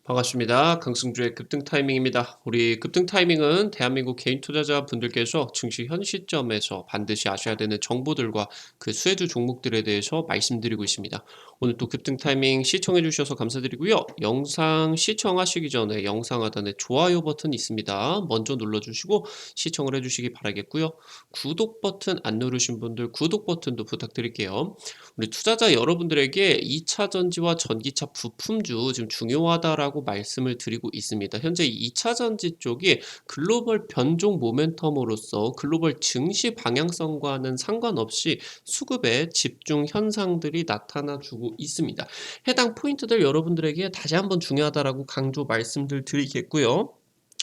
반갑습니다. 강승주의 급등 타이밍입니다. 우리 급등 타이밍은 대한민국 개인 투자자분들께서 증시 현 시점에서 반드시 아셔야 되는 정보들과 그 수혜주 종목들에 대해서 말씀드리고 있습니다. 오늘 또 급등 타이밍 시청해 주셔서 감사드리고요. 영상 시청하시기 전에 영상 하단에 좋아요 버튼 있습니다. 먼저 눌러주시고 시청을 해주시기 바라겠고요. 구독 버튼 안 누르신 분들 구독 버튼도 부탁드릴게요. 우리 투자자 여러분들에게 2차 전지와 전기차 부품주 지금 중요하다라고 말씀을 드리고 있습니다. 현재 2차 전지 쪽이 글로벌 변종 모멘텀으로서 글로벌 증시 방향성과는 상관없이 수급의 집중 현상들이 나타나주고 있습니다. 해당 포인트들 여러분들에게 다시 한번 중요하다라고 강조 말씀들 드리겠고요.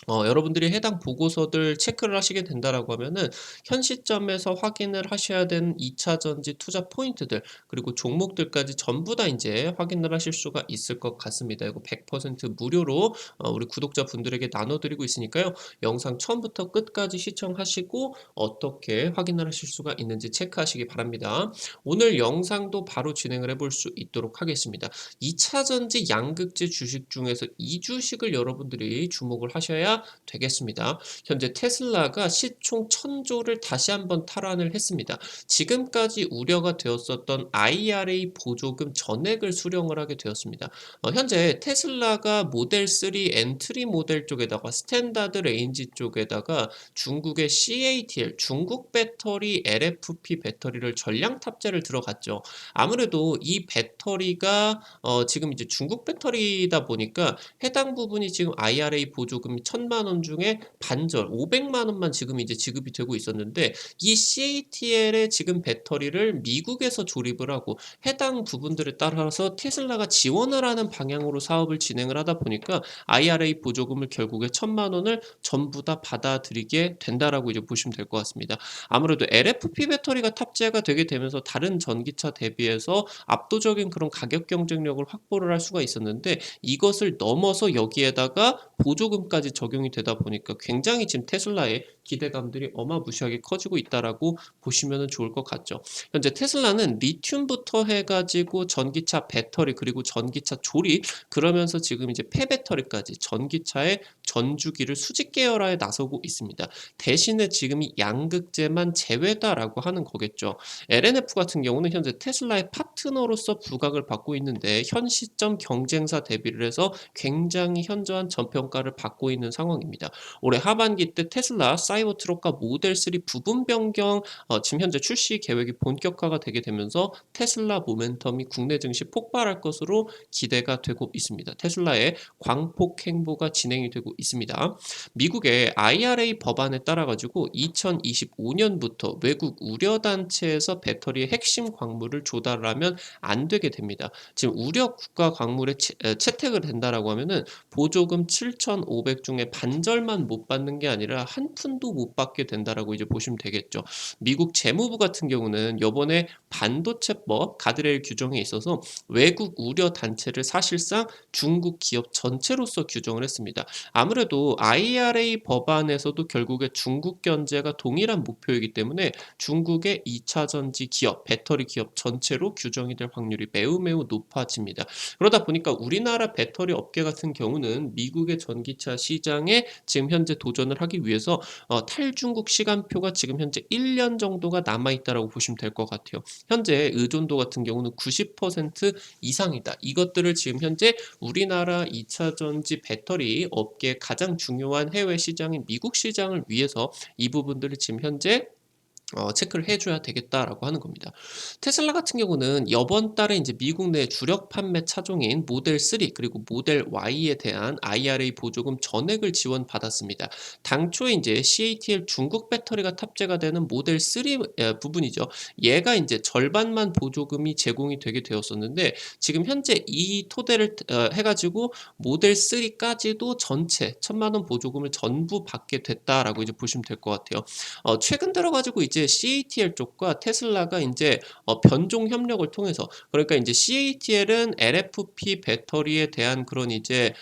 여러분들이 해당 보고서들 체크를 하시게 된다라고 하면은 현 시점에서 확인을 하셔야 되는 2차 전지 투자 포인트들 그리고 종목들까지 전부 다 이제 확인을 하실 수가 있을 것 같습니다. 이거 100% 무료로 우리 구독자분들에게 나눠드리고 있으니까요. 영상 처음부터 끝까지 시청하시고 어떻게 확인을 하실 수가 있는지 체크하시기 바랍니다. 오늘 영상도 바로 진행을 해볼 수 있도록 하겠습니다. 2차 전지 양극재 주식 중에서 이 주식을 여러분들이 주목을 하셔야 되겠습니다. 현재 테슬라가 시총 1000조를 다시 한번 탈환을 했습니다. 지금까지 우려가 되었었던 IRA 보조금 전액을 수령을 하게 되었습니다. 현재 테슬라가 모델 3 엔트리 모델 쪽에다가 스탠다드 레인지 쪽에다가 중국의 CATL 중국 배터리 LFP 배터리를 전량 탑재를 들어갔죠. 아무래도 이 배터리가 지금 이제 중국 배터리다 보니까 해당 부분이 지금 IRA 보조금 1000만 원 중에 반절 500만 원만 지금 이제 지급이 되고 있었는데 이 CATL의 지금 배터리를 미국에서 조립을 하고 해당 부분들에 따라서 테슬라가 지원을 하는 방향으로 사업을 진행을 하다 보니까 IRA 보조금을 결국에 1000만 원을 전부 다 받아들이게 된다라고 이제 보시면 될 것 같습니다. 아무래도 LFP 배터리가 탑재가 되게 되면서 다른 전기차 대비해서 압도적인 그런 가격 경쟁력을 확보를 할 수가 있었는데 이것을 넘어서 여기에다가 보조금까지 적용이 되다 보니까 굉장히 지금 테슬라의 기대감들이 어마무시하게 커지고 있다라고 보시면 좋을 것 같죠. 현재 테슬라는 리튬부터 해가지고 전기차 배터리 그리고 전기차 조립 그러면서 지금 이제 폐배터리까지 전기차의 전주기를 수직 계열화에 나서고 있습니다. 대신에 지금 이 양극재만 제외다라고 하는 거겠죠. LNF 같은 경우는 현재 테슬라의 파트너로서 부각을 받고 있는데 현 시점 경쟁사 대비를 해서 굉장히 현저한 저평가를 받고 있는 상황입니다. 올해 하반기 때 테슬라 사이버트럭과 모델 3 부분 변경 지금 현재 출시 계획이 본격화가 되게 되면서 테슬라 모멘텀이 국내 증시 폭발할 것으로 기대가 되고 있습니다. 테슬라의 광폭 행보가 진행이 되고 있습니다. 미국의 IRA 법안에 따라 가지고 2025년부터 외국 우려 단체에서 배터리의 핵심 광물을 조달하면 안 되게 됩니다. 지금 우려 국가 광물에 채택을 된다라고 하면은 보조금 7,500 중에 반절만 못 받는 게 아니라 한 푼도 못 받게 된다라고 이제 보시면 되겠죠. 미국 재무부 같은 경우는 요번에 반도체법 가드레일 규정에 있어서 외국 우려 단체를 사실상 중국 기업 전체로서 규정을 했습니다. 아무래도 IRA 법안에서도 결국에 중국 견제가 동일한 목표이기 때문에 중국의 2차 전지 기업, 배터리 기업 전체로 규정이 될 확률이 매우 높아집니다. 그러다 보니까 우리나라 배터리 업계 같은 경우는 미국의 전기차 시장에 지금 현재 도전을 하기 위해서 탈중국 시간표가 지금 현재 1년 정도가 남아있다라고 보시면 될 것 같아요. 현재 의존도 같은 경우는 90% 이상이다. 이것들을 지금 현재 우리나라 2차 전지 배터리 업계의 가장 중요한 해외 시장인 미국 시장을 위해서 이 부분들을 지금 현재 체크를 해줘야 되겠다라고 하는 겁니다. 테슬라 같은 경우는 이번 달에 이제 미국 내 주력 판매 차종인 모델 3 그리고 모델 Y에 대한 IRA 보조금 전액을 지원받았습니다. 당초에 이제 CATL 중국 배터리가 탑재가 되는 모델 3 부분이죠. 얘가 이제 절반만 보조금이 제공이 되게 되었었는데 지금 현재 이 토대를 해가지고 모델 3까지도 전체 1000만 원 보조금을 전부 받게 됐다라고 이제 보시면 될 것 같아요. 최근 들어가지고 이 이제 CATL 쪽과 테슬라가 인제 변종 협력을 통해서, 그러니까 인제 CATL은 LFP 배터리에 대한 그런 이제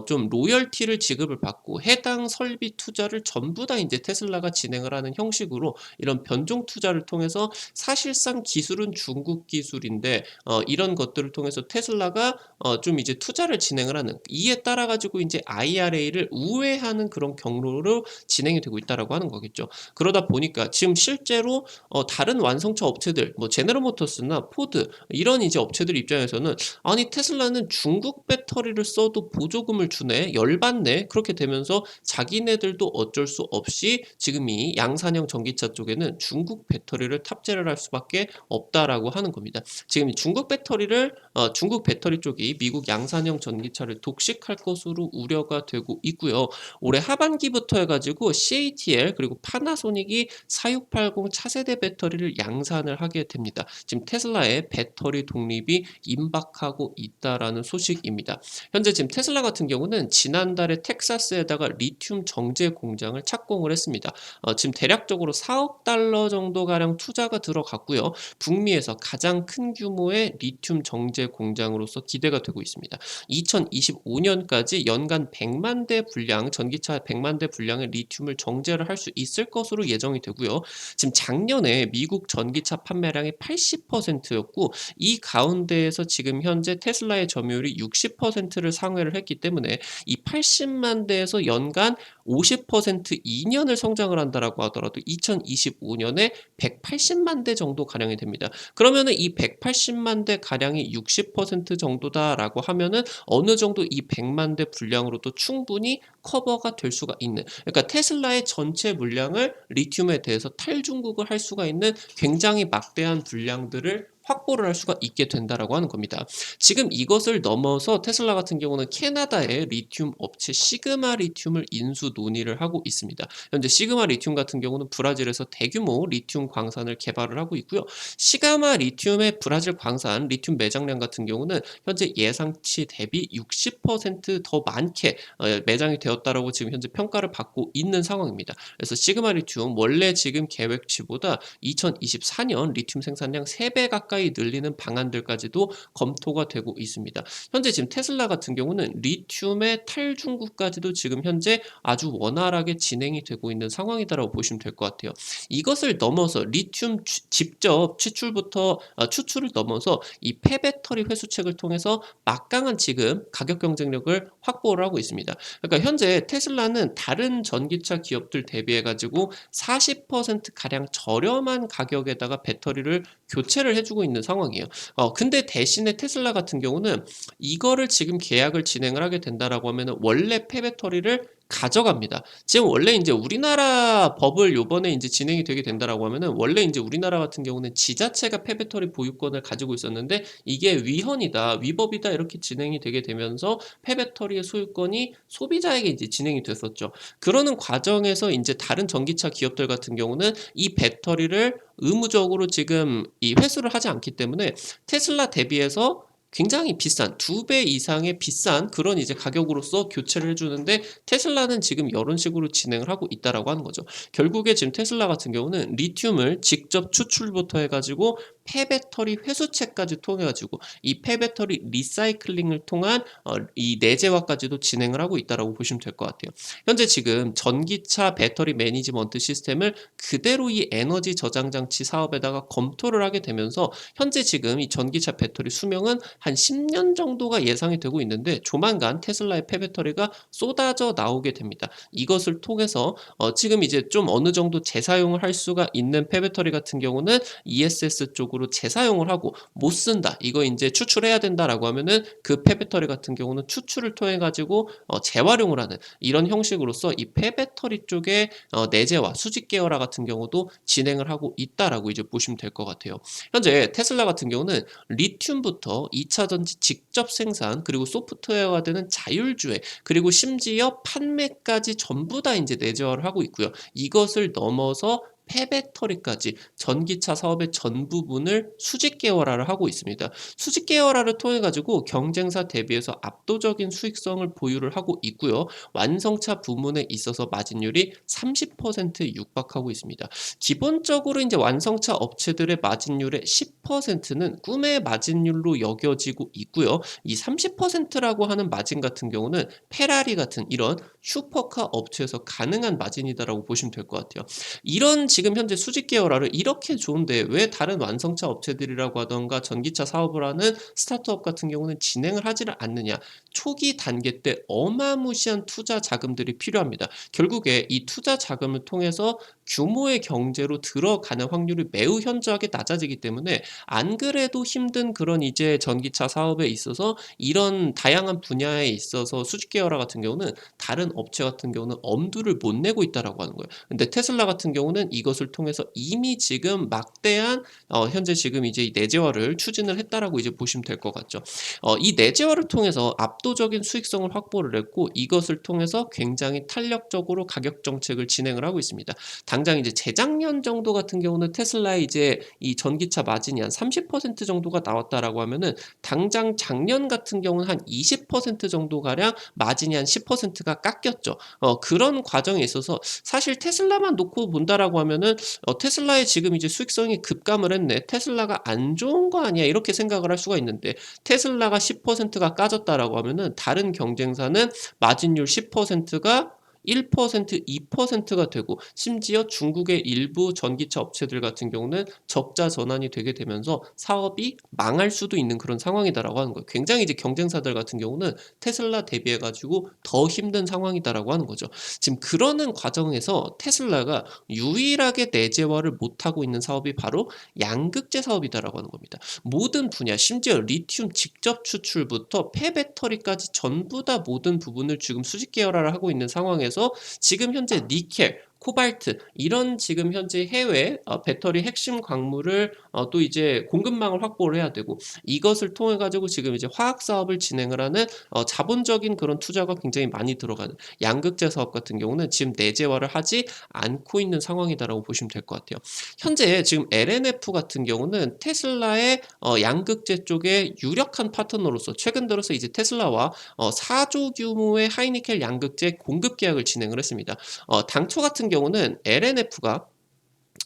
좀 로열티를 지급을 받고 해당 설비 투자를 전부 다 인제 테슬라가 진행을 하는 형식으로 이런 변종 투자를 통해서, 사실상 기술은 중국 기술인데 이런 것들을 통해서 테슬라가 좀 이제 투자를 진행을 하는, 이에 따라 가지고 인제 IRA를 우회하는 그런 경로로 진행이 되고 있다라고 하는 거겠죠. 그러다 보니까 지금 실제로 다른 완성차 업체들, 뭐 제너럴 모터스나 포드 이런 이제 업체들 입장에서는 '아니 테슬라는 중국 배터리를 써도 보조금을 주네. 열받네.' 그렇게 되면서 자기네들도 어쩔 수 없이 지금 이 양산형 전기차 쪽에는 중국 배터리를 탑재를 할 수밖에 없다라고 하는 겁니다. 지금 이 중국 배터리 쪽이 미국 양산형 전기차를 독식할 것으로 우려가 되고 있고요. 올해 하반기부터 해 가지고 CATL 그리고 파나소닉이 4680 차세대 배터리를 양산을 하게 됩니다. 지금 테슬라의 배터리 독립이 임박하고 있다라는 소식입니다. 현재 지금 테슬라 같은 경우는 지난달에 텍사스에다가 리튬 정제 공장을 착공을 했습니다. 지금 대략적으로 4억 달러 정도 가량 투자가 들어갔고요. 북미에서 가장 큰 규모의 리튬 정제 공장으로서 기대가 되고 있습니다. 2025년까지 연간 100만 대 분량, 전기차 100만 대 분량의 리튬을 정제를 할 수 있을 것으로 예정이 되고요. 지금 작년에 미국 전기차 판매량의 80%였고 이 가운데에서 지금 현재 테슬라의 점유율이 60%를 상회를 했기 때문에 이 80만 대에서 연간 50% 2년을 성장을 한다라고 하더라도 2025년에 180만 대 정도 가량이 됩니다. 그러면은 이 180만 대 가량이 60% 정도다라고 하면은 어느 정도 이 100만 대 분량으로도 충분히 커버가 될 수가 있는, 그러니까 테슬라의 전체 물량을 리튬에 대해서 탈중국을 할 수가 있는 굉장히 막대한 분량들을 확보를 할 수가 있게 된다라고 하는 겁니다. 지금 이것을 넘어서 테슬라 같은 경우는 캐나다의 리튬 업체 시그마 리튬을 인수 논의를 하고 있습니다. 현재 시그마 리튬 같은 경우는 브라질에서 대규모 리튬 광산을 개발을 하고 있고요. 시그마 리튬의 브라질 광산 리튬 매장량 같은 경우는 현재 예상치 대비 60%더 많게 매장이 되었다라고 지금 현재 평가를 받고 있는 상황입니다. 그래서 시그마 리튬 원래 지금 계획치보다 2024년 리튬 생산량 3배 가까이 늘리는 방안들까지도 검토가 되고 있습니다. 현재 지금 테슬라 같은 경우는 리튬의 탈중국까지도 지금 현재 아주 원활하게 진행이 되고 있는 상황이다라고 보시면 될 것 같아요. 이것을 넘어서 리튬 직접 추출을 넘어서 이 폐배터리 회수책을 통해서 막강한 지금 가격 경쟁력을 확보를 하고 있습니다. 그러니까 현재 테슬라는 다른 전기차 기업들 대비해 가지고 40% 가량 저렴한 가격에다가 배터리를 교체를 해주고 있는 상황이에요. 근데 대신에 테슬라 같은 경우는 이거를 지금 계약을 진행을 하게 된다라고 하면은 원래 폐배터리를 가져갑니다. 지금 원래 인제 우리나라 법을 요번에 인제 진행이 되게 된다라고 하면은, 원래 인제 우리나라 같은 경우는 지자체가 폐배터리 보유권을 가지고 있었는데 이게 위헌이다, 위법이다 이렇게 진행이 되게 되면서 폐배터리의 소유권이 소비자에게 이제 진행이 됐었죠. 그러는 과정에서 인제 다른 전기차 기업들 같은 경우는 이 배터리를 의무적으로 지금 이 회수를 하지 않기 때문에 테슬라 대비해서 굉장히 비싼 2배 이상의 비싼 그런 이제 가격으로서 교체를 해 주는데, 테슬라는 지금 이런 식으로 진행을 하고 있다라고 하는 거죠. 결국에 지금 테슬라 같은 경우는 리튬을 직접 추출부터 해 가지고 폐배터리 회수체까지 통해 가지고 이 폐배터리 리사이클링을 통한 이 내재화까지도 진행을 하고 있다라고 보시면 될 것 같아요. 현재 지금 전기차 배터리 매니지먼트 시스템을 그대로 이 에너지 저장 장치 사업에다가 검토를 하게 되면서 현재 지금 이 전기차 배터리 수명은 한 10년 정도가 예상이 되고 있는데, 조만간 테슬라의 폐배터리가 쏟아져 나오게 됩니다. 이것을 통해서 지금 이제 좀 어느 정도 재사용을 할 수가 있는 폐배터리 같은 경우는 ESS 쪽으로 재사용을 하고, 못 쓴다, 이거 이제 추출해야 된다라고 하면은 그 폐배터리 같은 경우는 추출을 통해 가지고 재활용을 하는 이런 형식으로서 이 폐배터리 쪽에 내재화, 수직 계열화 같은 경우도 진행을 하고 있다라고 이제 보시면 될 것 같아요. 현재 테슬라 같은 경우는 리튬부터 2차 전지 직접 생산, 그리고 소프트웨어가 되는 자율주행, 그리고 심지어 판매까지 전부 다 이제 내재화를 하고 있고요. 이것을 넘어서 폐배터리까지 전기차 사업의 전 부분을 수직 계열화를 하고 있습니다. 수직 계열화를 통해 가지고 경쟁사 대비해서 압도적인 수익성을 보유를 하고 있고요. 완성차 부문에 있어서 마진율이 30%에 육박하고 있습니다. 기본적으로 이제 완성차 업체들의 마진율의 10%는 꿈의 마진율로 여겨지고 있고요. 이 30%라고 하는 마진 같은 경우는 페라리 같은 이런 슈퍼카 업체에서 가능한 마진이다라고 보시면 될 것 같아요. 이런 지금 현재 수직 계열화를 이렇게 좋은데 왜 다른 완성차 업체들이라고 하던가 전기차 사업을 하는 스타트업 같은 경우는 진행을 하지를 않느냐. 초기 단계 때 어마무시한 투자 자금들이 필요합니다. 결국에 이 투자 자금을 통해서 규모의 경제로 들어가는 확률이 매우 현저하게 낮아지기 때문에 안 그래도 힘든 그런 이제 전기차 사업에 있어서 이런 다양한 분야에 있어서 수직 계열화 같은 경우는 다른 업체 같은 경우는 엄두를 못 내고 있다라고 하는 거예요. 근데 테슬라 같은 경우는 이것을 통해서 이미 지금 막대한 현재 지금 이제 이 내재화를 추진을 했다라고 이제 보시면 될 것 같죠. 이 내재화를 통해서 압도적인 수익성을 확보를 했고 이것을 통해서 굉장히 탄력적으로 가격 정책을 진행을 하고 있습니다. 당장 이제 재작년 정도 같은 경우는 테슬라의 이제 이 전기차 마진이 한 30% 정도가 나왔다라고 하면은 당장 작년 같은 경우는 한 20% 정도 가량 마진이 한 10%가 깎였죠. 그런 과정에 있어서 사실 테슬라만 놓고 본다라고 하면은 테슬라의 지금 이제 수익성이 급감을 했네. 테슬라가 안 좋은 거 아니야? 이렇게 생각을 할 수가 있는데 테슬라가 10%가 까졌다라고 하면은 다른 경쟁사는 마진율 10%가 1%, 2%가 되고 심지어 중국의 일부 전기차 업체들 같은 경우는 적자 전환이 되게 되면서 사업이 망할 수도 있는 그런 상황이다라고 하는 거예요. 굉장히 이제 경쟁사들 같은 경우는 테슬라 대비해 가지고 더 힘든 상황이다라고 하는 거죠. 지금 그러는 과정에서 테슬라가 유일하게 내재화를 못하고 있는 사업이 바로 양극재 사업이다라고 하는 겁니다. 모든 분야 심지어 리튬 직접 추출부터 폐배터리까지 전부 다 모든 부분을 지금 수직 계열화를 하고 있는 상황에서 지금 현재 니켈 코발트 이런 지금 현재 해외 배터리 핵심 광물을 또 이제 공급망을 확보를 해야 되고 이것을 통해 가지고 지금 이제 화학 사업을 진행을 하는 자본적인 그런 투자가 굉장히 많이 들어가는 양극재 사업 같은 경우는 지금 내재화를 하지 않고 있는 상황이다라고 보시면 될 것 같아요. 현재 지금 LNF 같은 경우는 테슬라의 양극재 쪽에 유력한 파트너로서 최근 들어서 이제 테슬라와 4조 규모의 하이니켈 양극재 공급 계약을 진행을 했습니다. 당초 같은 경우는 LNF가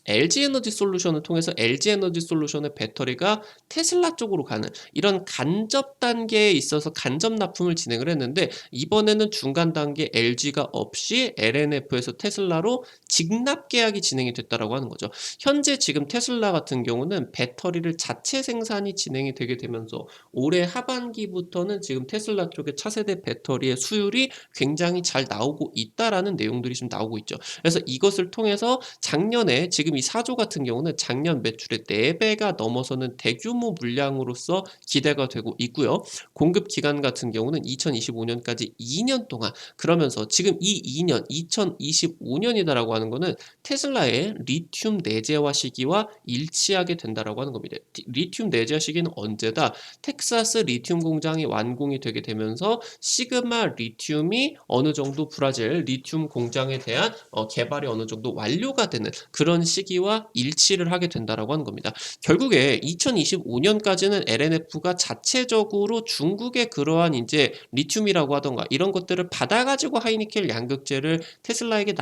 LG에너지 솔루션을 통해서 LG에너지 솔루션의 배터리가 테슬라 쪽으로 가는 이런 간접 단계에 있어서 간접 납품을 진행을 했는데 이번에는 중간 단계 LG가 없이 LNF에서 테슬라로 직납 계약이 진행이 됐다라고 하는 거죠. 현재 지금 테슬라 같은 경우는 배터리를 자체 생산이 진행이 되게 되면서 올해 하반기부터는 지금 테슬라 쪽의 차세대 배터리의 수율이 굉장히 잘 나오고 있다라는 내용들이 지금 나오고 있죠. 그래서 이것을 통해서 작년에 지금 이 4조 같은 경우는 작년 매출의 4배가 넘어서는 대규모 물량으로서 기대가 되고 있고요. 공급 기간 같은 경우는 2025년까지 2년 동안 그러면서 지금 이 2년 2025년이다라고 하는 거는 테슬라의 리튬 내재화 시기와 일치하게 된다라고 하는 겁니다. 리튬 내재화 시기는 언제다? 텍사스 리튬 공장이 완공이 되게 되면서 시그마 리튬이 어느 정도 브라질 리튬 공장에 대한 개발이 어느 정도 완료가 되는 그런 시기와 일치를 하게 된다라고 하는 겁니다. 결국에 2025년까지는 LNF가 자체적으로 중국의 그러한 이제 리튬이라고 하던가 이런 것들을 받아가지고 하이니켈 양극재를 테슬라에게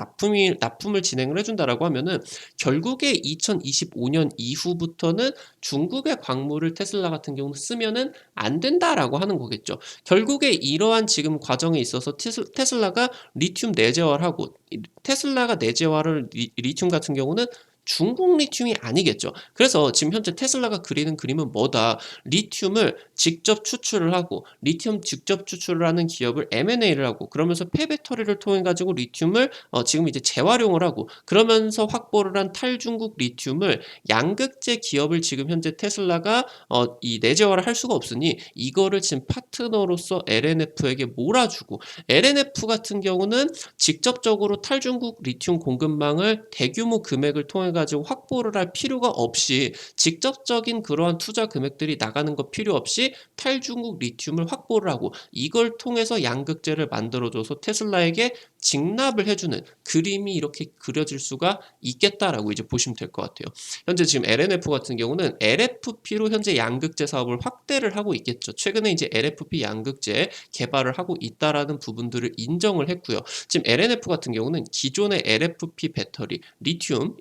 납품을 진행을 해준다라고 하면은 결국에 2025년 이후부터는 중국의 광물을 테슬라 같은 경우 쓰면은 안 된다라고 하는 거겠죠. 결국에 이러한 지금 과정에 있어서 테슬라가 리튬 내재화를 하고 테슬라가 내재화를 리튬 같은 경우는 중국 리튬이 아니겠죠. 그래서 지금 현재 테슬라가 그리는 그림은 뭐다? 리튬을 직접 추출을 하고 리튬 직접 추출을 하는 기업을 M&A를 하고 그러면서 폐배터리를 통해 가지고 리튬을 지금 이제 재활용을 하고 그러면서 확보를 한 탈중국 리튬을 양극재 기업을 지금 현재 테슬라가 이 내재화를 할 수가 없으니 이거를 지금 파트너로서 LNF에게 몰아주고 LNF 같은 경우는 직접적으로 탈중국 리튬 공급망을 대규모 금액을 통해 가지고 확보를 할 필요가 없이 직접적인 그러한 투자 금액들이 나가는 거 필요 없이 탈중국 리튬을 확보를 하고 이걸 통해서 양극재를 만들어줘서 테슬라에게 직납을 해주는 그림이 이렇게 그려질 수가 있겠다라고 이제 보시면 될 것 같아요. 현재 지금 LNF 같은 경우는 LFP로 현재 양극재 사업을 확대를 하고 있겠죠. 최근에 이제 LFP 양극재 개발을 하고 있다라는 부분들을 인정을 했고요. 지금 LNF 같은 경우는 기존의 LFP 배터리, 리튬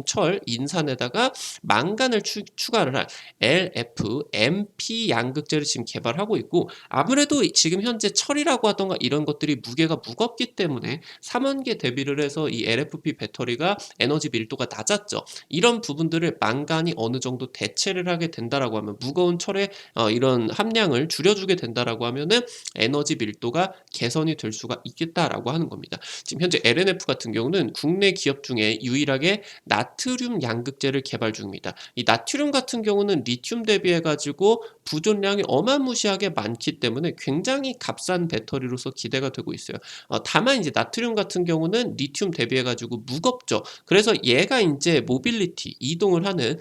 철 인산에다가 망간을 추가를 할 LFMP 양극재를 지금 개발하고 있고, 아무래도 지금 현재 철이라고 하던가 이런 것들이 무게가 무겁기 때문에 3원계 대비를 해서 이 LFP 배터리가 에너지 밀도가 낮았죠. 이런 부분들을 망간이 어느 정도 대체를 하게 된다라고 하면, 무거운 철의 이런 함량을 줄여주게 된다라고 하면은 에너지 밀도가 개선이 될 수가 있겠다라고 하는 겁니다. 지금 현재 LNF 같은 경우는 국내 기업 중에 유일하게 나트륨 양극재를 개발 중입니다. 이 나트륨 같은 경우는 리튬 대비해 가지고 부존량이 어마무시하게 많기 때문에 굉장히 값싼 배터리로서 기대가 되고 있어요. 다만 이제 나트륨 같은 경우는 리튬 대비해 가지고 무겁죠. 그래서 얘가 이제 모빌리티 이동을 하는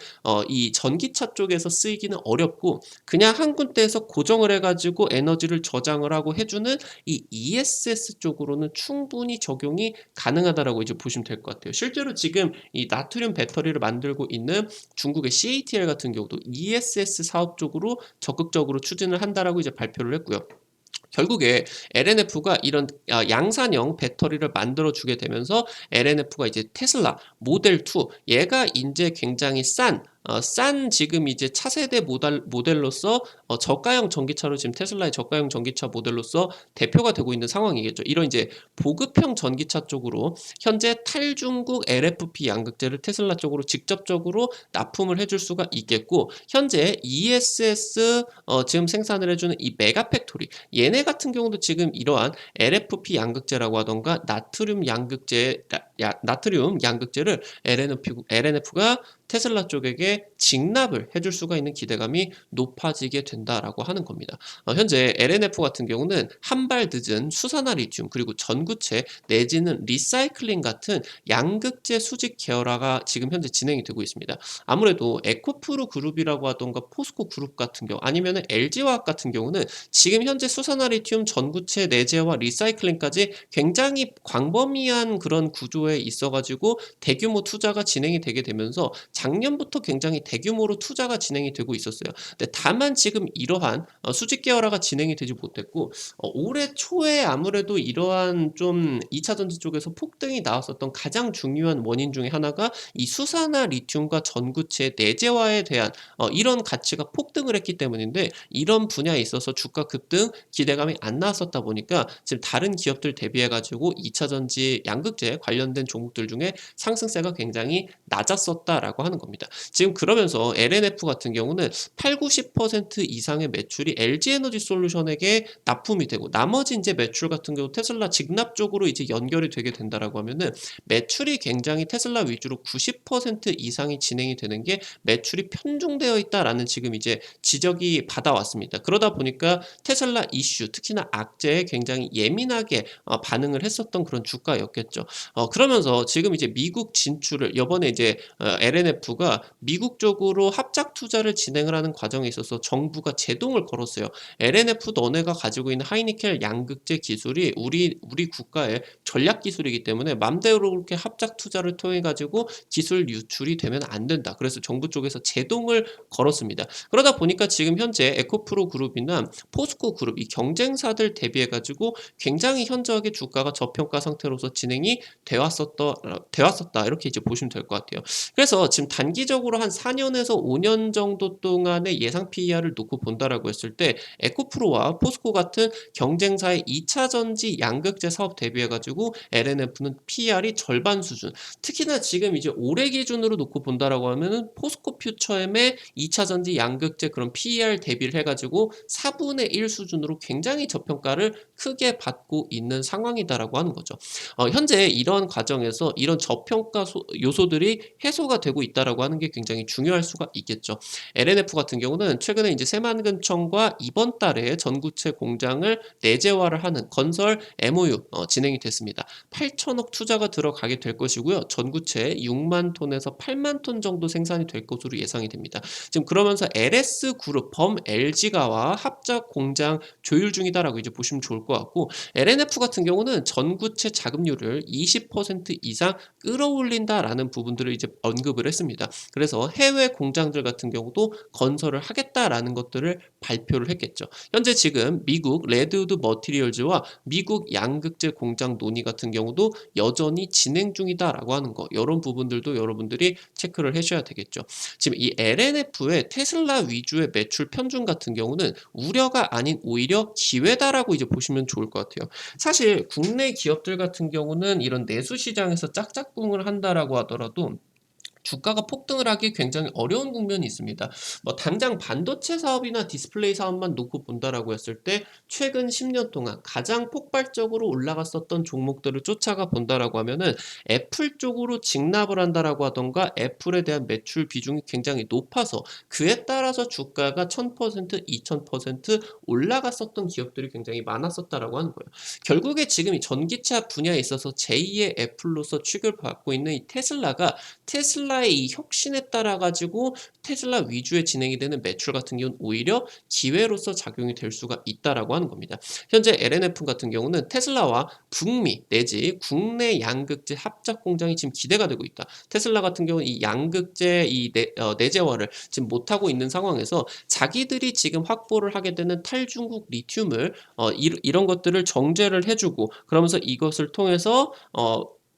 이 전기차 쪽에서 쓰이기는 어렵고, 그냥 한 군데에서 고정을 해가지고 에너지를 저장을 하고 해주는 이 ESS 쪽으로는 충분히 적용이 가능하다라고 이제 보시면 될 것 같아요. 실제로 지금 이 나트륨 배터리를 만들고 있는 중국의 CATL 같은 경우도 ESS 사업 쪽으로 적극적으로 추진을 한다라고 이제 발표를 했고요. 결국에 LNF가 이런 양산형 배터리를 만들어 주게 되면서 LNF가 이제 테슬라 모델 2, 얘가 이제 굉장히 싼 지금 이제 차세대 모델로서 저가형 전기차로 지금 테슬라의 저가형 전기차 모델로서 대표가 되고 있는 상황이겠죠. 이런 이제 보급형 전기차 쪽으로 현재 탈중국 LFP 양극재를 테슬라 쪽으로 직접적으로 납품을 해줄 수가 있겠고, 현재 ESS 지금 생산을 해주는 이 메가팩토리, 얘네 같은 경우도 지금 이러한 LFP 양극재라고 하던가 나트륨 양극재를 LNF가 테슬라 쪽에게 직납을 해줄 수가 있는 기대감이 높아지게 된다라고 하는 겁니다. 현재 LNF 같은 경우는 한 발 늦은 수산화 리튬, 그리고 전구체 내지는 리사이클링 같은 양극재 수직 계열화가 지금 현재 진행이 되고 있습니다. 아무래도 에코프로 그룹이라고 하던가 포스코 그룹 같은 경우, 아니면 LG화학 같은 경우는 지금 현재 수산화 리튬, 전구체 내재화, 리사이클링까지 굉장히 광범위한 그런 구조에 있어가지고 대규모 투자가 진행이 되게 되면서 작년부터 굉장히 대규모로 투자가 진행이 되고 있었어요. 근데 다만 지금 이러한 수직 계열화가 진행이 되지 못했고, 올해 초에 아무래도 이러한 좀 2차 전지 쪽에서 폭등이 나왔었던 가장 중요한 원인 중에 하나가 이 수산화 리튬과 전구체 내재화에 대한 이런 가치가 폭등을 했기 때문인데, 이런 분야에 있어서 주가 급등 기대감이 안 나왔었다 보니까 지금 다른 기업들 대비해 가지고 2차 전지 양극재 관련된 종목들 중에 상승세가 굉장히 낮았었다라고 하는 겁니다. 지금 그러면서 LNF 같은 경우는 80~90% 이상의 매출이 LG에너지 솔루션에게 납품이 되고, 나머지 이제 매출 같은 경우 테슬라 직납 쪽으로 이제 연결이 되게 된다라고 하면은 매출이 굉장히 테슬라 위주로 90% 이상이 진행이 되는 게 매출이 편중되어 있다라는 지금 이제 지적이 받아왔습니다. 그러다 보니까 테슬라 이슈, 특히나 악재에 굉장히 예민하게 반응을 했었던 그런 주가였겠죠. 그러면서 지금 이제 미국 진출을 이번에 이제 LNF가 미국 쪽으로 합작 투자를 진행을 하는 과정에 있어서 정부가 제동을 걸었어요. LNF 너네가 가지고 있는 하이니켈 양극재 기술이 우리 국가의 전략 기술이기 때문에 맘대로 그렇게 합작 투자를 통해 가지고 기술 유출이 되면 안 된다. 그래서 정부 쪽에서 제동을 걸었습니다. 그러다 보니까 지금 현재 에코프로 그룹이나 포스코 그룹, 이 경쟁사들 대비해 가지고 굉장히 현저하게 주가가 저평가 상태로서 진행이 되었었다 이렇게 이제 보시면 될 것 같아요. 그래서 지금 단기적으로 한 4년에서 5년 정도 동안의 예상 PER을 놓고 본다라고 했을 때, 에코프로와 포스코 같은 경쟁사의 2차 전지 양극재 사업 대비해 가지고 LNF는 PER이 절반 수준, 특히나 지금 이제 올해 기준으로 놓고 본다라고 하면은 포스코 퓨처엠의 2차 전지 양극재 그런 PER 대비를 해가지고 4분의 1 수준으로 굉장히 저평가를 크게 받고 있는 상황이다라고 하는 거죠. 현재 이런 과정에서 이런 저평가 요소들이 해소가 되고 있다라고 하는 게 굉장히 중요할 수가 있겠죠. LNF 같은 경우는 최근에 이제 새만금청과 이번 달에 전구체 공장을 내재화를 하는 건설 MOU 진행이 됐습니다. 있습니다. 8천억 투자가 들어가게 될 것이고요. 전구체 6만 톤에서 8만 톤 정도 생산이 될 것으로 예상이 됩니다. 지금 그러면서 LS그룹, 범LG가와 합작 공장 조율 중이다라고 이제 보시면 좋을 것 같고, LNF 같은 경우는 전구체 자급률을 20% 이상 끌어올린다라는 부분들을 이제 언급을 했습니다. 그래서 해외 공장들 같은 경우도 건설을 하겠다라는 것들을 발표를 했겠죠. 현재 지금 미국 레드우드 머티리얼즈와 미국 양극재 공장 논의 같은 경우도 여전히 진행 중이다라고 하는 거, 이런 부분들도 여러분들이 체크를 해줘야 되겠죠. 지금 이 LNF의 테슬라 위주의 매출 편중 같은 경우는 우려가 아닌 오히려 기회다라고 이제 보시면 좋을 것 같아요. 사실 국내 기업들 같은 경우는 이런 내수 시장에서 짝짝꿍을 한다라고 하더라도 주가가 폭등을 하기 굉장히 어려운 국면이 있습니다. 뭐 당장 반도체 사업이나 디스플레이 사업만 놓고 본다라고 했을 때 최근 10년 동안 가장 폭발적으로 올라갔었던 종목들을 쫓아가 본다라고 하면은 애플 쪽으로 직납을 한다라고 하던가, 애플에 대한 매출 비중이 굉장히 높아서 그에 따라서 주가가 1000%, 2000% 올라갔었던 기업들이 굉장히 많았었다라고 하는 거예요. 결국에 지금 이 전기차 분야에 있어서 제2의 애플로서 취급을 받고 있는 이 테슬라의 이 혁신에 따라 가지고 테슬라 위주의 진행이 되는 매출 같은 경우는 오히려 기회로서 작용이 될 수가 있다라고 하는 겁니다. 현재 LNF 같은 경우는 테슬라와 북미 내지 국내 양극재 합작 공장이 지금 기대가 되고 있다. 테슬라 같은 경우는 이 양극재 내재화를 지금 못하고 있는 상황에서 자기들이 지금 확보를 하게 되는 탈중국 리튬을 이런 것들을 정제를 해주고, 그러면서 이것을 통해서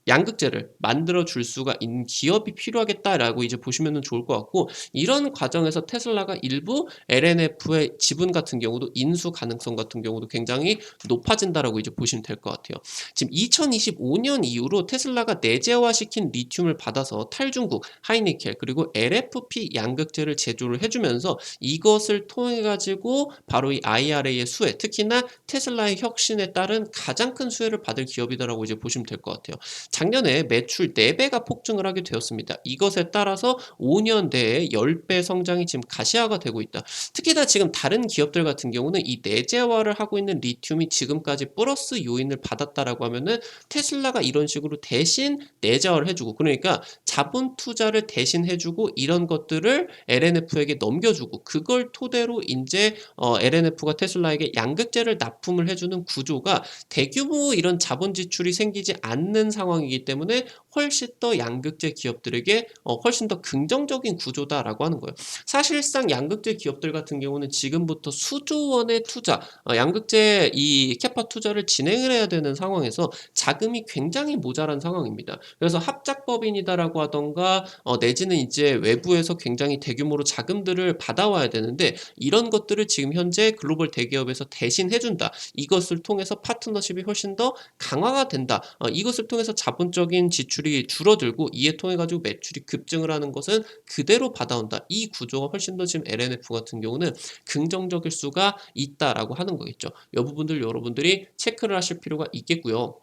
양극재를 만들어 줄 수가 있는 기업이 필요하겠다라고 이제 보시면 좋을 것 같고, 이런 과정에서 테슬라가 일부 LNF의 지분 같은 경우도 인수 가능성 같은 경우도 굉장히 높아진다라고 이제 보시면 될 것 같아요. 지금 2025년 이후로 테슬라가 내재화시킨 리튬을 받아서 탈중국 하이니켈 그리고 LFP 양극재를 제조를 해주면서 이것을 통해 가지고 바로 이 IRA의 수혜, 특히나 테슬라의 혁신에 따른 가장 큰 수혜를 받을 기업이다라고 이제 보시면 될 것 같아요. 작년에 매출 4배가 폭증을 하게 되었습니다. 이것에 따라서 5년 내에 10배 성장이 지금 가시화가 되고 있다. 특히나 지금 다른 기업들 같은 경우는 이 내재화를 하고 있는 리튬이 지금까지 플러스 요인을 받았다라고 하면은 테슬라가 이런 식으로 대신 내재화를 해주고, 그러니까 자본 투자를 대신 해주고 이런 것들을 LNF에게 넘겨주고, 그걸 토대로 이제 LNF가 테슬라에게 양극재를 납품을 해주는 구조가 대규모 이런 자본 지출이 생기지 않는 상황이기 때문에 훨씬 더 양극재 기업들에게 훨씬 더 긍정적인 구조다라고 하는 거예요. 사실상 양극재 기업들 같은 경우는 지금부터 수조 원의 투자, 양극재 이 캐파 투자를 진행을 해야 되는 상황에서 자금이 굉장히 모자란 상황입니다. 그래서 합작법인이다라고 하던가 내지는 이제 외부에서 굉장히 대규모로 자금들을 받아와야 되는데, 이런 것들을 지금 현재 글로벌 대기업에서 대신 해준다. 이것을 통해서 파트너십이 훨씬 더 강화가 된다. 이것을 통해서 자본적인 지출이 줄어들고 이에 통해 가지고 매출이 급증을 하는 것은 그대로 받아온다. 이 구조가 훨씬 더 지금 LNF 같은 경우는 긍정적일 수가 있다라고 하는 거겠죠. 이 부분들 여러분들이 체크를 하실 필요가 있겠고요.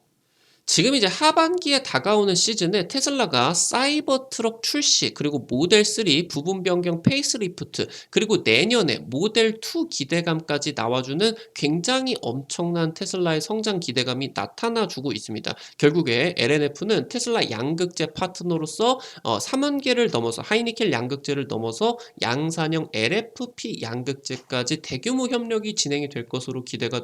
지금 이제 하반기에 다가오는 시즌에 테슬라가 사이버 트럭 출시, 그리고 모델 3 부분 변경 페이스리프트, 그리고 내년에 모델 2 기대감까지 나와주는 굉장히 엄청난 테슬라의 성장 기대감이 나타나주고 있습니다. 결국에 LNF는 테슬라 양극재 파트너로서 3원계를 넘어서 하이니켈 양극재를 넘어서 양산형 LFP 양극재까지 대규모 협력이 진행이 될 것으로 기대가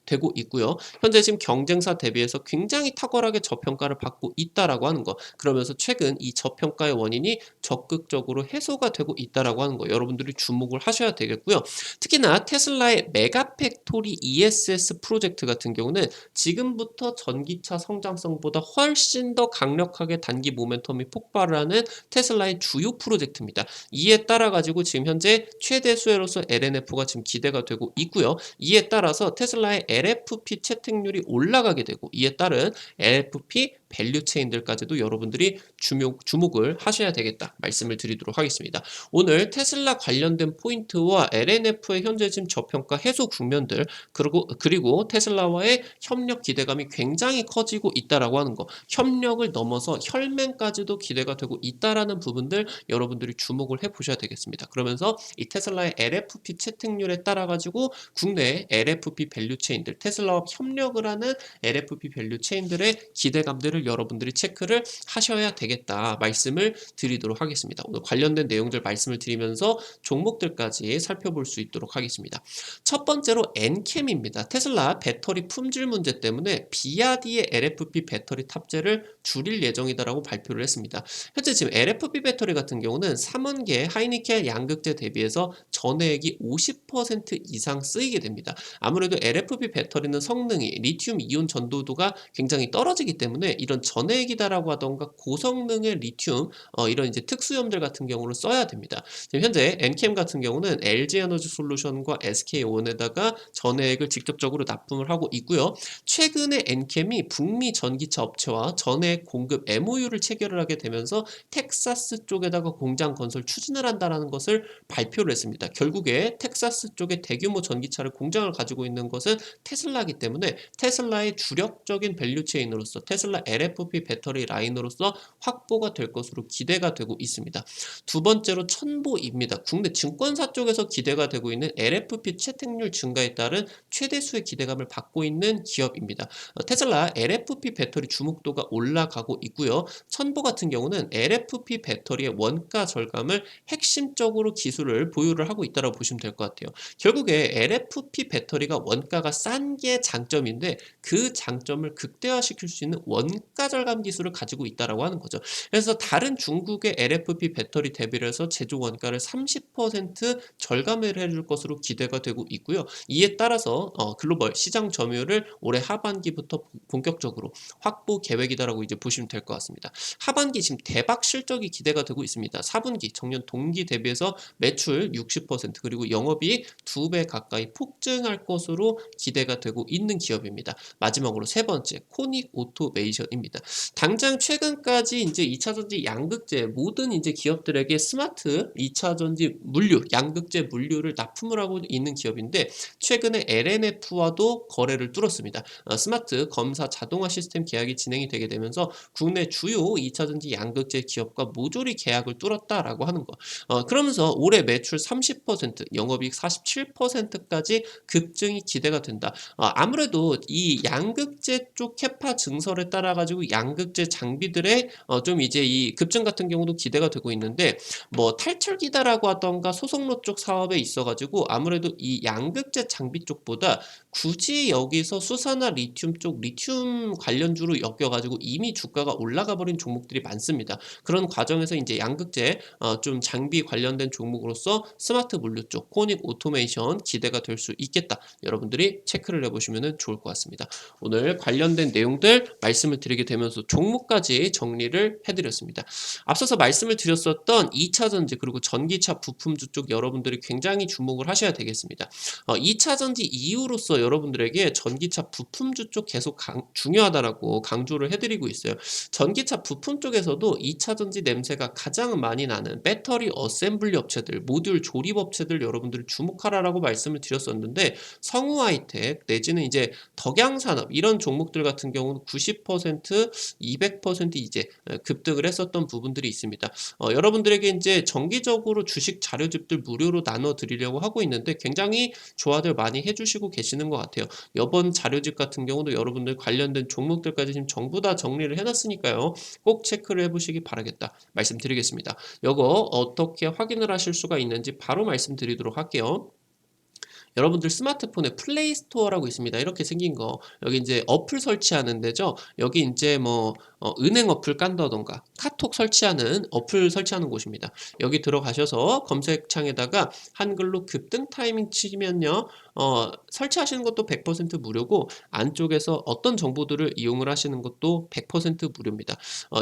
되고 있고요. 현재 지금 경쟁사 대비해서 굉장히 탁월하게 저평가를 받고 있다라고 하는 거, 그러면서 최근 이 저평가의 원인이 적극적으로 해소가 되고 있다라고 하는 거, 여러분들이 주목을 하셔야 되겠고요. 특히나 테슬라의 메가팩토리 ESS 프로젝트 같은 경우는 지금부터 전기차 성장성보다 훨씬 더 강력하게 단기 모멘텀이 폭발을 하는 테슬라의 주요 프로젝트입니다. 이에 따라 가지고 지금 현재 최대 수혜로서 LNF가 지금 기대가 되고 있고요. 이에 따라서 테슬라의 LFP 채택률이 올라가게 되고, 이에 따른 LFP 밸류 체인들까지도 여러분들이 주목을 하셔야 되겠다 말씀을 드리도록 하겠습니다. 오늘 테슬라 관련된 포인트와 LNF의 현재 지금 저평가 해소 국면들 그리고 테슬라와의 협력 기대감이 굉장히 커지고 있다라고 하는 거, 협력을 넘어서 혈맹까지도 기대가 되고 있다라는 부분들 여러분들이 주목을 해보셔야 되겠습니다. 그러면서 이 테슬라의 LFP 채택률에 따라 가지고 국내 LFP 밸류 체인들, 테슬라와 협력을 하는 LFP 밸류 체인들의 기대감들을 여러분들이 체크를 하셔야 되겠다 말씀을 드리도록 하겠습니다. 오늘 관련된 내용들 말씀을 드리면서 종목들까지 살펴볼 수 있도록 하겠습니다. 첫 번째로 엔캠입니다. 테슬라 배터리 품질 문제 때문에 비아디의 LFP 배터리 탑재를 줄일 예정이다라고 발표를 했습니다. 현재 지금 LFP 배터리 같은 경우는 3원계 하이니켈 양극재 대비해서 전해액이 50% 이상 쓰이게 됩니다. 아무래도 LFP 배터리는 성능이 리튬 이온 전도도가 굉장히 떨어지기 때문에 이런 전해액이다라고 하던가 고성능의 리튬 이런 이제 특수염들 같은 경우를 써야 됩니다. 지금 현재 엔캠 같은 경우는 LG 에너지 솔루션과 SK온에다가 전해액을 직접적으로 납품을 하고 있고요. 최근에 엔캠이 북미 전기차 업체와 전해액 공급 MOU를 체결을 하게 되면서 텍사스 쪽에다가 공장 건설 추진을 한다는 것을 발표를 했습니다. 결국에 텍사스 쪽에 대규모 전기차를 공장을 가지고 있는 것은 테슬라이기 때문에 테슬라의 주력적인 밸류체인으로서 테슬라 LFP 배터리 라인으로서 확보가 될 것으로 기대가 되고 있습니다. 두 번째로 천보입니다. 국내 증권사 쪽에서 기대가 되고 있는 LFP 채택률 증가에 따른 최대수의 기대감을 받고 있는 기업입니다. 테슬라 LFP 배터리 주목도가 올라가고 있고요. 천보 같은 경우는 LFP 배터리의 원가 절감을 핵심적으로 기술을 보유를 하고 있다고 보시면 될 것 같아요. 결국에 LFP 배터리가 원가가 싼 게 장점인데 그 장점을 극대화시킬 수 있는 원가 절감 기술을 가지고 있다고 하는 거죠. 그래서 다른 중국의 LFP 배터리 대비를 해서 제조 원가를 30% 절감을 해줄 것으로 기대가 되고 있고요. 이에 따라서 글로벌 시장 점유율을 올해 하반기부터 본격적으로 확보 계획이다라고 이제 보시면 될 것 같습니다. 하반기 지금 대박 실적이 기대가 되고 있습니다. 4분기 정년 동기 대비해서 매출 60% 그리고 영업이익 2배 가까이 폭증할 것으로 기대가 되고 있는 기업입니다. 마지막으로 세 번째 코닉 오토메이션입니다. 당장 최근까지 이제 2차전지 양극재 모든 이제 기업들에게 스마트 2차전지 물류, 양극재 물류를 납품을 하고 있는 기업인데 최근에 LNF와도 거래를 뚫었습니다. 스마트 검사 자동화 시스템 계약이 진행이 되게 되면서 국내 주요 2차전지 양극재 기업과 모조리 계약을 뚫었다라고 하는 거. 그러면서 올해 매출 30%, 영업이익 47%까지 급증이 기대가 된다. 아무래도 이 양극재 쪽 캐파 증설에 따라 가지고 양극재 장비들의 좀 이제 이 급증 같은 경우도 기대가 되고 있는데 뭐 탈출기다라고 하던가 소속로 쪽 사업에 있어 가지고 아무래도 이 양극재 장비 쪽보다 굳이 여기서 수산화 리튬 쪽 리튬 관련주로 엮여 가지고 이미 주가가 올라가 버린 종목들이 많습니다. 그런 과정에서 이제 양극재 좀 장비 관련된 종목으로서 스마트 물류 쪽 코닉 오토메이션 기대가 될 수 있겠다. 여러분들이 체크를 해보시면 좋을 것 같습니다. 오늘 관련된 내용들 말씀을 드리게 되면서 종목까지 정리를 해드렸습니다. 앞서서 말씀을 드렸었던 2차전지 그리고 전기차 부품주 쪽 여러분들이 굉장히 주목을 하셔야 되겠습니다. 2차전지 이후로서 여러분들에게 전기차 부품주 쪽 계속 중요하다라고 강조를 해드리고 있어요. 전기차 부품 쪽에서도 2차전지 냄새가 가장 많이 나는 배터리 어셈블리 업체들, 모듈 조립 업체들 여러분들이 주목하라라고 말씀을 드렸었는데 성우하이텍 내지는 이제 덕양산업 이런 종목들 같은 경우는 90%, 200% 이제 급등을 했었던 부분들이 있습니다. 여러분들에게 이제 정기적으로 주식 자료집들 무료로 나눠 드리려고 하고 있는데 굉장히 좋아들 많이 해주시고 계시는 것 같아요. 이번 자료집 같은 경우도 여러분들 관련된 종목들까지 지금 전부 다 정리를 해놨으니까요. 꼭 체크를 해보시기 바라겠다 말씀드리겠습니다. 이거 어떻게 확인을 하실 수가 있는지 바로 말씀드리도록 할게요. 여러분들 스마트폰에 플레이 스토어라고 있습니다. 이렇게 생긴 거. 여기 이제 어플 설치하는 데죠. 여기 이제 뭐 은행 어플 깐다던가 카톡 설치하는 어플 설치하는 곳입니다. 여기 들어가셔서 검색창에다가 한글로 급등 타이밍 치면요. 설치하시는 것도 100% 무료고 안쪽에서 어떤 정보들을 이용을 하시는 것도 100% 무료입니다.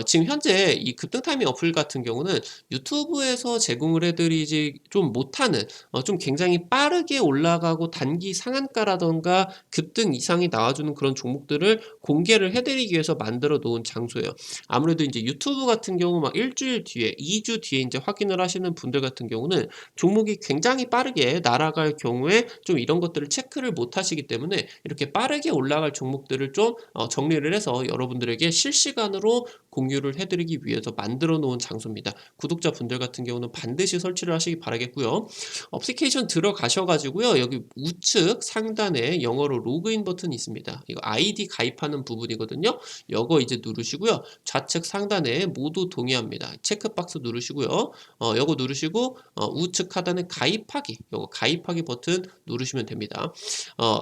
지금 현재 이 급등 타이밍 어플 같은 경우는 유튜브에서 제공을 해드리지 좀 못하는 좀 굉장히 빠르게 올라가고 단기 상한가라던가 급등 이상이 나와주는 그런 종목들을 공개를 해드리기 위해서 만들어 놓은 장소예요. 아무래도 이제 유튜브 같은 경우 막 일주일 뒤에 2주 뒤에 이제 확인을 하시는 분들 같은 경우는 종목이 굉장히 빠르게 날아갈 경우에 좀 이런 것들을 체크를 못 하시기 때문에 이렇게 빠르게 올라갈 종목들을 좀 정리를 해서 여러분들에게 실시간으로 공유를 해드리기 위해서 만들어 놓은 장소입니다. 구독자분들 같은 경우는 반드시 설치를 하시기 바라겠고요. 어플리케이션 들어가셔 가지고요. 여기 우측 상단에 영어로 로그인 버튼이 있습니다. 이거 아이디 가입하는 부분이거든요. 요거 이제 누르시고요. 좌측 상단에 모두 동의합니다. 체크박스 누르시고요. 요거 누르시고 우측 하단에 가입하기, 요거 가입하기 버튼 누르시면 됩니다.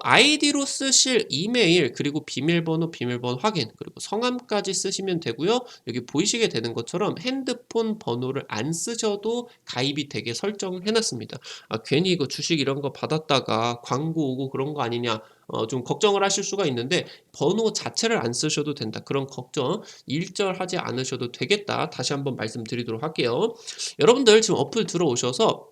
아이디로 쓰실 이메일 그리고 비밀번호 확인 그리고 성함까지 쓰시면 되고요. 여기 보이시게 되는 것처럼 핸드폰 번호를 안 쓰셔도 가입이 되게 설정을 해놨습니다. 괜히 이거 주식 이런 거 받았다가 광고 오고 그런 거 아니냐 좀 걱정을 하실 수가 있는데 번호 자체를 안 쓰셔도 된다. 그런 걱정 일절하지 않으셔도 되겠다. 다시 한번 말씀드리도록 할게요. 여러분들 지금 어플 들어오셔서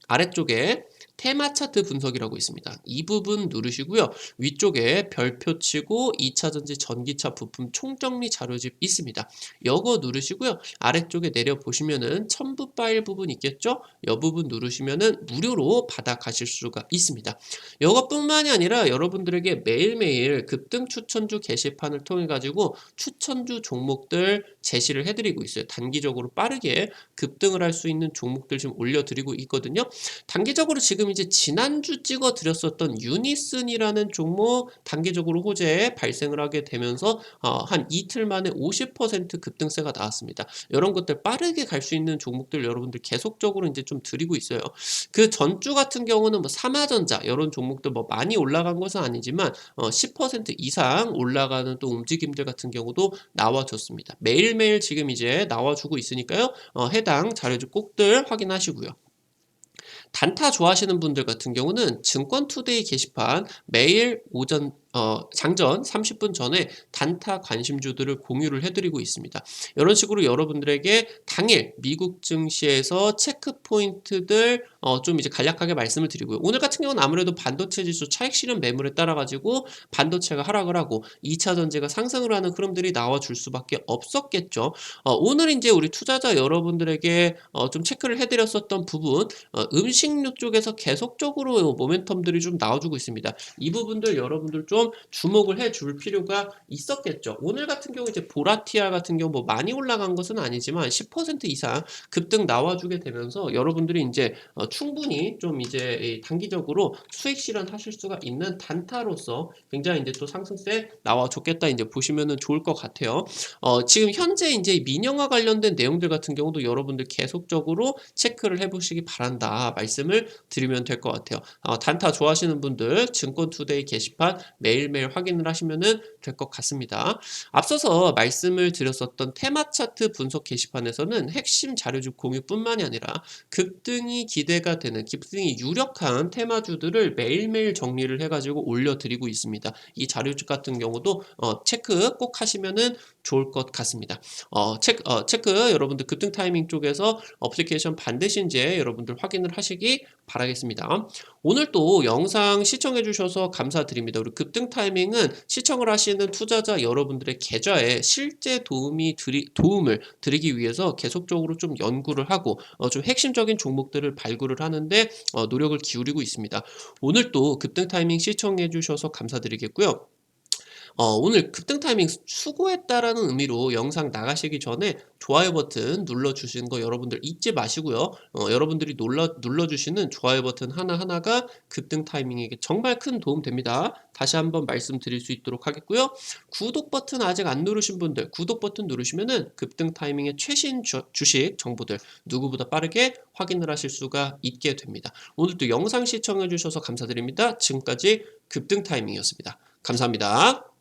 아래쪽에 테마 차트 분석이라고 있습니다. 이 부분 누르시고요. 위쪽에 별표 치고 2차전지 전기차 부품 총정리 자료집 있습니다. 이거 누르시고요. 아래쪽에 내려 보시면은 첨부 파일 부분 있겠죠? 이 부분 누르시면은 무료로 받아 가실 수가 있습니다. 이것뿐만이 아니라 여러분들에게 매일매일 급등 추천주 게시판을 통해 가지고 추천주 종목들 제시를 해드리고 있어요. 단기적으로 빠르게 급등을 할 수 있는 종목들 지금 올려드리고 있거든요. 단기적으로 지금 이제 지난주 찍어 드렸었던 유니슨이라는 종목 단기적으로 호재에 발생을 하게 되면서 한 이틀 만에 50% 급등세가 나왔습니다. 이런 것들 빠르게 갈 수 있는 종목들 여러분들 계속적으로 이제 좀 드리고 있어요. 그 전주 같은 경우는 뭐 삼화전자 이런 종목들 뭐 많이 올라간 것은 아니지만 10% 이상 올라가는 또 움직임들 같은 경우도 나와줬습니다. 매일매일 지금 이제 나와주고 있으니까요. 해당 자료주 꼭들 확인하시고요. 단타 좋아하시는 분들 같은 경우는 증권투데이 게시판 매일 오전 장전 30분 전에 단타 관심주들을 공유를 해드리고 있습니다. 이런 식으로 여러분들에게 당일 미국 증시에서 체크 포인트들 좀 이제 간략하게 말씀을 드리고요. 오늘 같은 경우는 아무래도 반도체 지수 차익 실현 매물에 따라 가지고 반도체가 하락을 하고 2차 전지가 상승을 하는 흐름들이 나와줄 수밖에 없었겠죠. 오늘 이제 우리 투자자 여러분들에게 좀 체크를 해드렸었던 부분 음식료 쪽에서 계속적으로 모멘텀들이 좀 나와주고 있습니다. 이 부분들 여러분들 좀 주목을 해줄 필요가 있었겠죠. 오늘 같은 경우 이제 보라티아 같은 경우 뭐 많이 올라간 것은 아니지만 10% 이상 급등 나와주게 되면서 여러분들이 이제 충분히 좀 이제 단기적으로 수익 실현하실 수가 있는 단타로서 굉장히 이제 또 상승세 나와줬겠다 이제 보시면은 좋을 것 같아요. 지금 현재 이제 민영화 관련된 내용들 같은 경우도 여러분들 계속적으로 체크를 해보시기 바란다 말씀을 드리면 될 것 같아요. 단타 좋아하시는 분들 증권투데이 게시판 매일매일 확인을 하시면은 될 것 같습니다. 앞서서 말씀을 드렸었던 테마 차트 분석 게시판에서는 핵심 자료주 공유뿐만이 아니라 급등이 기대가 되는 급등이 유력한 테마주들을 매일매일 정리를 해가지고 올려드리고 있습니다. 이 자료주 같은 경우도 체크 꼭 하시면은 좋을 것 같습니다. 체크 여러분들 급등 타이밍 쪽에서 어플리케이션 반드시 이제 여러분들 확인을 하시기 바라겠습니다. 오늘 또 영상 시청해 주셔서 감사드립니다. 우리 급등 타이밍은 시청을 하시는 투자자 여러분들의 계좌에 실제 도움을 드리기 위해서 계속적으로 좀 연구를 하고 좀 핵심적인 종목들을 발굴을 하는데 노력을 기울이고 있습니다. 오늘 또 급등 타이밍 시청해 주셔서 감사드리겠고요. 오늘 급등 타이밍 수고했다라는 의미로 영상 나가시기 전에 좋아요 버튼 눌러주시는 거 여러분들 잊지 마시고요. 여러분들이 눌러주시는 좋아요 버튼 하나하나가 급등 타이밍에 정말 큰 도움 됩니다. 다시 한번 말씀드릴 수 있도록 하겠고요. 구독 버튼 아직 안 누르신 분들 구독 버튼 누르시면은 급등 타이밍의 최신 주식 정보들 누구보다 빠르게 확인을 하실 수가 있게 됩니다. 오늘도 영상 시청해 주셔서 감사드립니다. 지금까지 급등 타이밍이었습니다. 감사합니다.